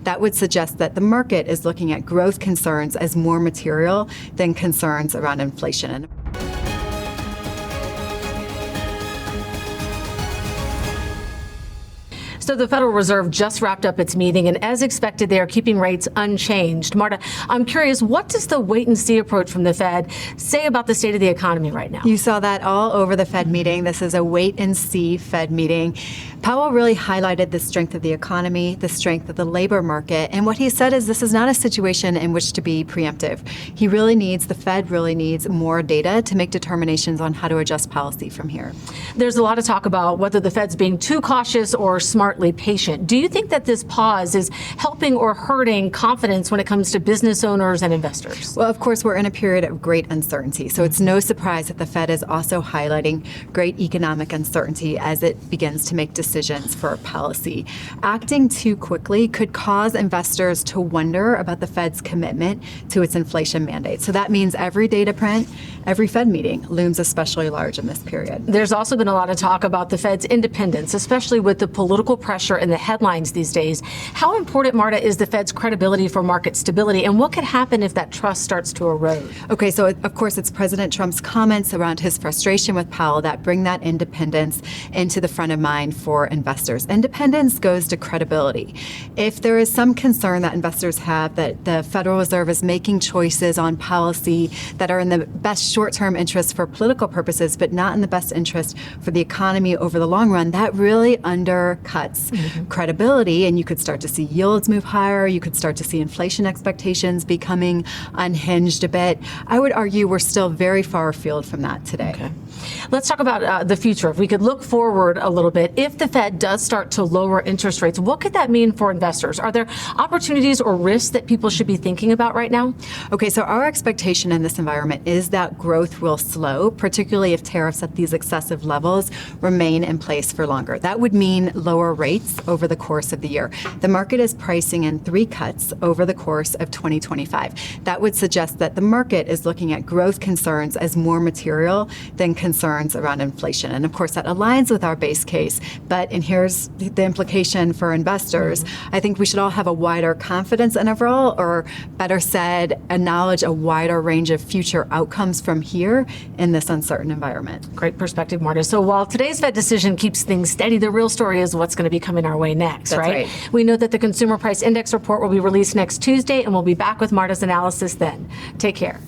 that would suggest that the market is looking at growth concerns as more material than concerns around inflation. So the Federal Reserve just wrapped up its meeting, and as expected, they are keeping rates unchanged. Marta, I'm curious, what does the wait-and-see approach from the Fed say about the state of the economy right now? You saw that all over the Fed meeting. This is a wait-and-see Fed meeting. Powell really highlighted the strength of the economy, the strength of the labor market, and what he said is this is not a situation in which to be preemptive. The Fed really needs more data to make determinations on how to adjust policy from here. There's a lot of talk about whether the Fed's being too cautious or smartly patient. Do you think that this pause is helping or hurting confidence when it comes to business owners and investors? Well, of course, we're in a period of great uncertainty, so it's no surprise that the Fed is also highlighting great economic uncertainty as it begins to make decisions for policy. Acting too quickly could cause investors to wonder about the Fed's commitment to its inflation mandate. So that means every data print, every Fed meeting looms especially large in this period. There's also been a lot of talk about the Fed's independence, especially with the political pressure in the headlines these days. How important, Marta, is the Fed's credibility for market stability, and what could happen if that trust starts to erode? Okay, so of course it's President Trump's comments around his frustration with Powell that bring that independence into the front of mind for investors. Independence goes to credibility. If there is some concern that investors have that the Federal Reserve is making choices on policy that are in the best short-term interest for political purposes, but not in the best interest for the economy over the long run, that really undercuts credibility, and you could start to see yields move higher. You could start to see inflation expectations becoming unhinged a bit. I would argue we're still very far afield from that today. Okay. Let's talk about the future. If we could look forward a little bit, if the Fed does start to lower interest rates, what could that mean for investors? Are there opportunities or risks that people should be thinking about right now? Okay, so our expectation in this environment is that growth will slow, particularly if tariffs at these excessive levels remain in place for longer. That would mean lower rates over the course of the year. The market is pricing in 3 cuts over the course of 2025. That would suggest that the market is looking at growth concerns as more material than concerns around inflation. And of course, that aligns with our base case. And here's the implication for investors. I think we should all have a wider confidence interval, or better said, acknowledge a wider range of future outcomes from here in this uncertain environment. Great perspective, Marta. So while today's Fed decision keeps things steady, the real story is what's going to be coming our way next, That's right? We know that the Consumer Price Index report will be released next Tuesday, and we'll be back with Marta's analysis then. Take care.